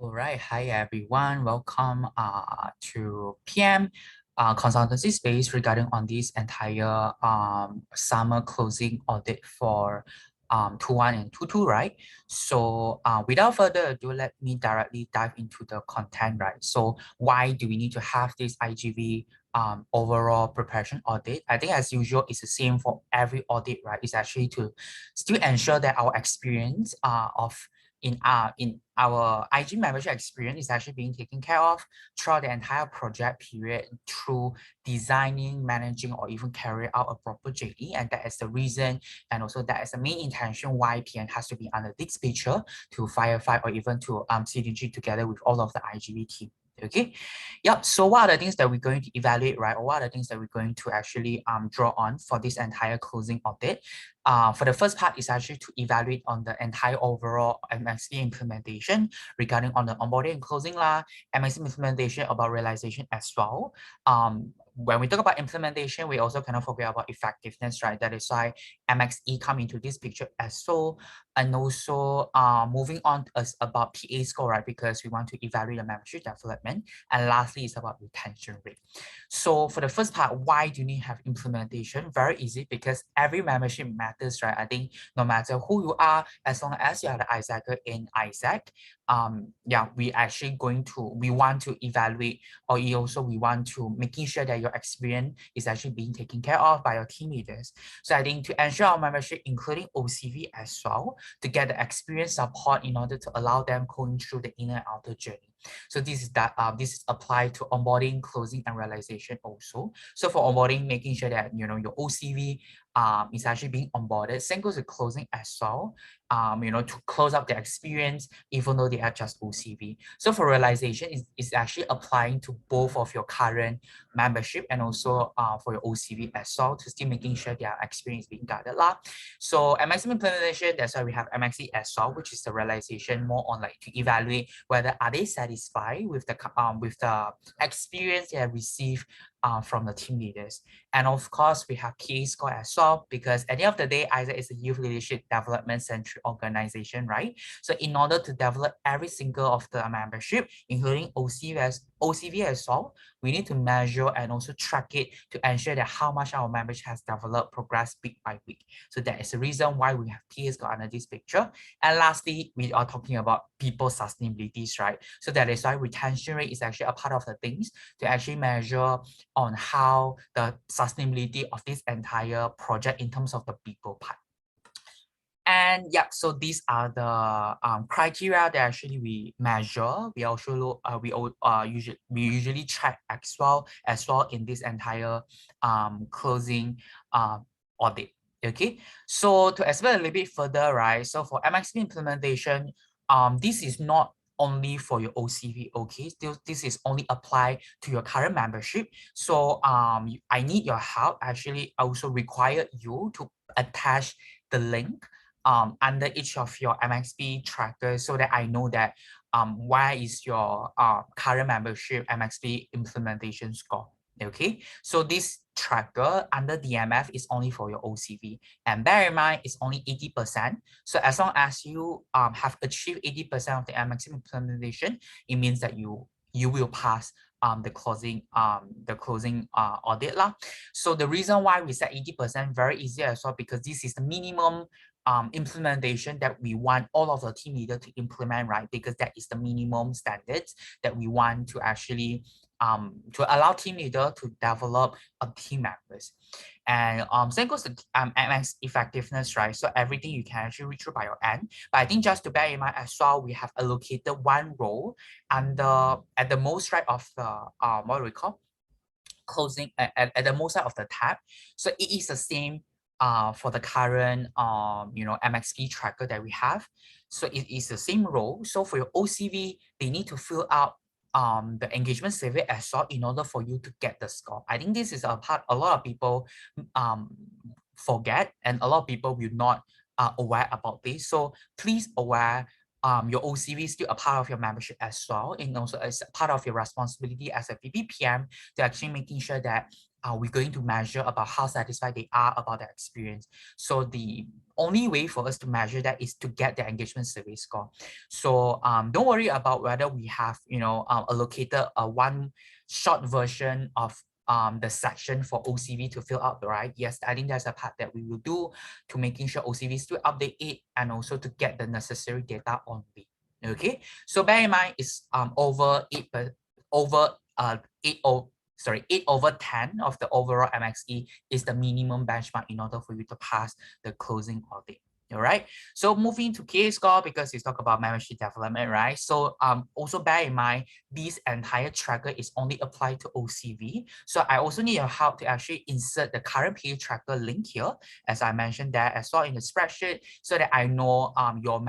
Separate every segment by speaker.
Speaker 1: All right, hi everyone. Welcome to PM consultancy space regarding on this entire summer closing audit for 21 and 22, right? So without further ado, let me directly dive into the content, right? So why do we need to have this IGV overall preparation audit? I think as usual, it's the same for every audit, right? It's actually to still ensure that our experience in our IG membership experience is actually being taken care of throughout the entire project period through designing, managing, or even carry out a proper JE. And that is the reason, and also that is the main intention why PN has to be under this picture to firefight or even to synergy together with all of the IGV team. Okay, yep. So what are the things that we're going to evaluate, right? Or what are the things that we're going to actually draw on for this entire closing audit? For the first part is actually to evaluate on the entire overall MXP implementation regarding on the onboarding and closing lah, MXP implementation about realization as well. When we talk about implementation, we also cannot forget about effectiveness, right? That is why MXE come into this picture as well. And also moving on is about PA score, right? Because we want to evaluate the membership development. And lastly, is about retention rate. So for the first part, why do you need to have implementation? Very easy, because every membership matters, right? I think no matter who you are, as long as you are the ISACer in ISAC, yeah, we want to evaluate, or also we want to making sure that your experience is actually being taken care of by your team leaders. So I think to ensure our membership, including OCV as well, to get the experience support in order to allow them going through the inner and outer journey. So this is applied to onboarding, closing, and realization also. So for onboarding, making sure that your OCV is actually being onboarded. Same goes to closing as well. To close up the experience, even though they are just OCV. So for realization, is actually applying to both of your current membership and also for your OCV as well, to still making sure their experience being guided lah. So MXP implementation, that's why we have MXE as well, which is the realization more on like to evaluate whether are they satisfied with the experience they have received from the team leaders. And of course, we have PA score as well, because at the end of the day, ISAC is a youth leadership development centric organization, right? So in order to develop every single of the membership, including OCV as well, we need to measure and also track it to ensure that how much our membership has developed, progressed week by week. So that is the reason why we have PA score under this picture. And lastly, we are talking about people sustainabilities, right? So that is why retention rate is actually a part of the things to actually measure on how the sustainability of this entire project in terms of the people part. And yeah, so these are the criteria that actually we measure. We also look, we usually check as well in this entire closing audit. Okay, so to explain a little bit further, right? So for MXP implementation, this is not only for your OCV, okay? This is only applied to your current membership. So I need your help. Actually, I also require you to attach the link under each of your MXP trackers, so that I know that where is your current membership MXP implementation score. Okay, so this tracker under DMF is only for your OCV, and bear in mind it's only 80%. So as long as you have achieved 80% of the MXP implementation, it means that you will pass the closing audit lah. So the reason why we set 80% very easy as well, because this is the minimum implementation that we want all of the team leaders to implement, right? Because that is the minimum standards that we want to actually to allow team leader to develop a team members. And same goes to MX effectiveness, right? So everything you can actually reach through by your end. But I think just to bear in mind as well, we have allocated one role and at the most right of the what do we call closing at the most side of the tab. So it is the same for the current MXP tracker that we have. So it is the same role. So for your OCV, they need to fill out the engagement survey as well in order for you to get the score. I think this is a part a lot of people forget, and a lot of people will not aware about this. So please aware your OCV is still a part of your membership as well, and also as a part of your responsibility as a VPPM to actually making sure that we're going to measure about how satisfied they are about their experience. So the only way for us to measure that is to get the engagement survey score. So don't worry about whether we have, allocated a one short version of the section for OCV to fill out, right? Yes, I think there's a part that we will do to making sure OCV still update it and also to get the necessary data only. Okay, so bear in mind it's over 8/10 of the overall MXE is the minimum benchmark in order for you to pass the closing audit. All right. So moving to PA score, because you talk about membership development, right? So also bear in mind this entire tracker is only applied to OCV. So I also need your help to actually insert the current PA tracker link here, as I mentioned that as well in the spreadsheet, so that I know your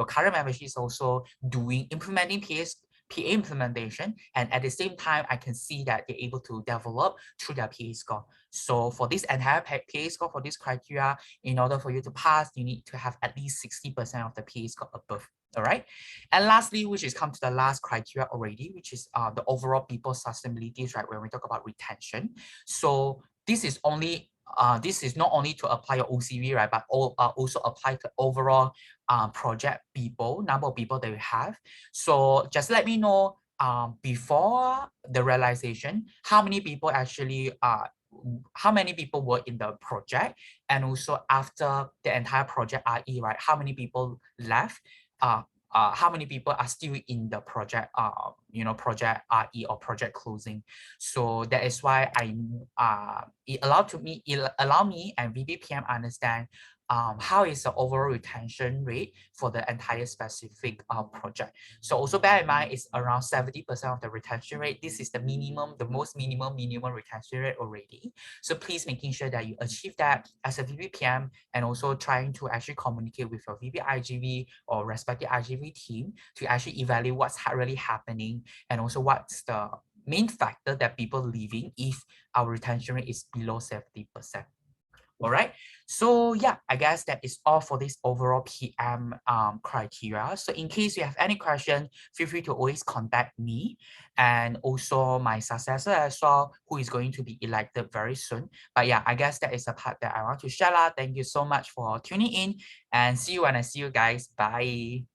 Speaker 1: current membership is also implementing PA implementation, and at the same time, I can see that they're able to develop through their PA score. So for this entire PA score, for this criteria, in order for you to pass, you need to have at least 60% of the PA score above. All right. And lastly, which is come to the last criteria already, which is the overall people sustainability, right? When we talk about retention. So this is not only to apply your OCV, right, but also apply to overall project people, number of people that you have. So just let me know before the realization, how many people were in the project, and also after the entire project RE, right? How many people left? How many people are still in the project, project RE or project closing? So that is why it allow me and VBPM understand how is the overall retention rate for the entire specific project. So also bear in mind, it's around 70% of the retention rate. This is the most minimum retention rate already. So please making sure that you achieve that as a VBPM, and also trying to actually communicate with your VB-IGV or respective IGV team to actually evaluate what's really happening, and also what's the main factor that people leaving if our retention rate is below 70%. All right. So yeah, I guess that is all for this overall PM criteria. So in case you have any question, feel free to always contact me, and also my successor as well, who is going to be elected very soon. But yeah, I guess that is the part that I want to share. Thank you so much for tuning in, and see you when I see you guys. Bye.